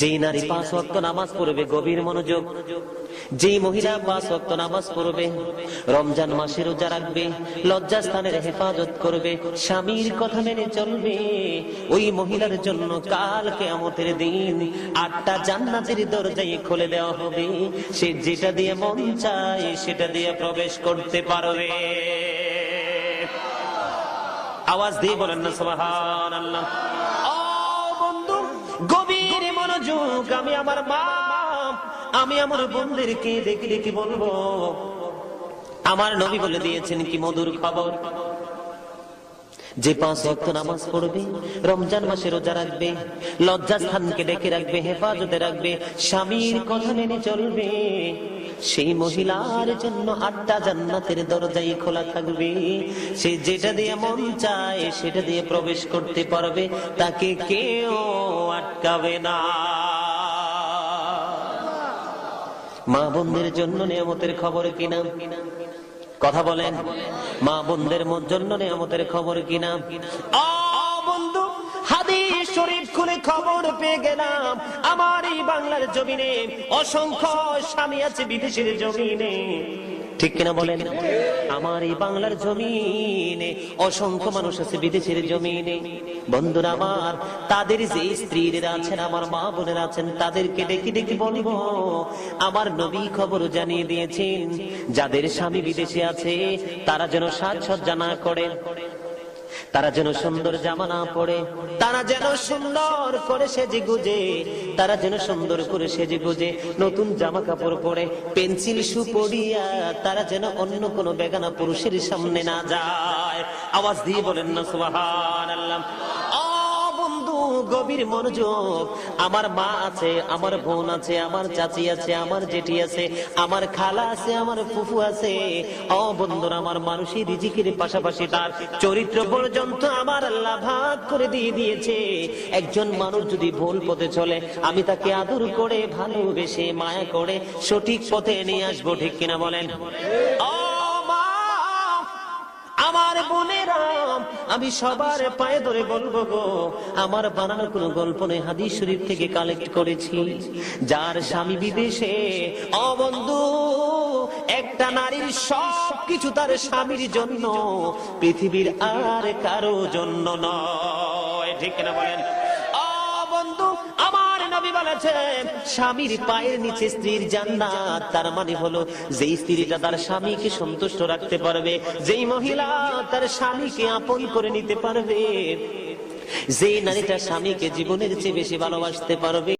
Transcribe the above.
যেই নারী 5 ওয়াক্ত নামাজ পড়বে, গভীর মনোযোগ, যেই মহিলা 5 ওয়াক্ত নামাজ পড়বে, রমজান মাসে রোজা রাখবে, লজ্জাস্থানের হেফাজত করবে, স্বামীর কথা মেনে চলবে, ওই মহিলার জন্য কাল কিয়ামতের দিন 8টা জান্নাতের দরজাই খুলে দেওয়া হবে। সে যেটা দিয়ে মন চায় সেটা দিয়ে প্রবেশ করতে পারবে। আওয়াজ দিয়ে বলেন না সুবহানাল্লাহ। ও বন্ধু, গভীর মনোযোগ। আমি আমার মা, আমি আমার বোনদেরকে দেখে দেখে বলবো, আমার নবী বলে দিয়েছেন কি মধুর খবর, যে 5 ওয়াক্ত নামাজ পড়বে, রমজান মাসে রোজা রাখবে, লজ্জাস্থানকে ডেকে রাখবে, হেফাজতে রাখবে, স্বামীর কথা মেনে চলবে, সেই মহিলার জন্য 8টা জান্নাতের দরজাই খোলা থাকবে। সে যেটা দিয়ে মন চায় সেটা দিয়ে প্রবেশ করতে পারবে, তাকে কেউ আটকাবে না। মা বোনদের জন্য নিয়ামতের খবর কিনা? কথা বলেন, মা বোনদের জন্য নিয়ামতের খবর কিনা? বন্ধু, হাদিস শরীফ খুলে খবর পেয়ে গেলাম, আমার এই বাংলার জমিনে অসংখ্য স্বামী আছে বিদেশের জমিনে, ঠিক কিনা বলেন? আমার এই বাংলার জমিনে অসংখ্য মানুষ আছে বিদেশের জমিনে। বন্ধুরা আমার, তাদের যে স্ত্রীরা আছেন, আমার মা বোনেরা আছেন, তাদেরকে ডেকে ডেকে বলবো, আমার নবী খবর জানিয়ে দিয়েছেন, যাদের স্বামী বিদেশে আছে তারা যেন সাজসজ্জা না করে, তারা যেন সুন্দর জামা না পরে, তারা যেন সুন্দর করে সেজে গুজে, তারা যেন সুন্দর করে সেজে গুজে নতুন জামা কাপড় পরে, পেন্সিল শু পরিয়া তারা যেন অন্য কোনো বেগানা পুরুষের সামনে না যায়। আওয়াজ দিয়ে বলেন না সুবহানাল্লাহ। গভীর মনোযোগ। আমার মা আছে, আমার বোন আছে, আমার চাচি আছে, আমার জেঠি আছে, আমার খালা আছে, আমার ফুফু আছে। ও বন্ধুরা আমার, মানুষের রিজিকের পাশাপাশি তার চরিত্র পর্যন্ত আমার আল্লাহ ভাগ করে দিয়ে দিয়েছে। একজন মানুষ যদি ভুল পথে চলে, আমি তাকে আদর করে, ভালোবেসে, মায়া করে সঠিক পথে নিয়ে আসবো, ঠিক কিনা বলেন? আমার বোনেরা, আমি সবার পায়ে ধরে বলবো গো, আমার বানানো কোনো গল্প নেই, হাদিস শরীফ থেকে কালেক্ট করেছি। যার স্বামী বিদেশে, ও বন্ধু, একটা নারীর সবকিছু তার স্বামীর জন্য, পৃথিবীর আর কারো জন্য নয়, ঠিক না বলেন? ও বন্ধু, আমার নবী বলেছেন, স্বামীর পায়ের নিচে স্ত্রীর জান্নাত। তার মানে হলো, যেই স্ত্রীটা তার স্বামীকে সন্তুষ্ট রাখতে পারবে, যেই মহিলা তার স্বামীকে আপন করে নিতে পারবে, যেই নারীটা স্বামীকে জীবনের চেয়ে বেশি ভালোবাসতে পারবে,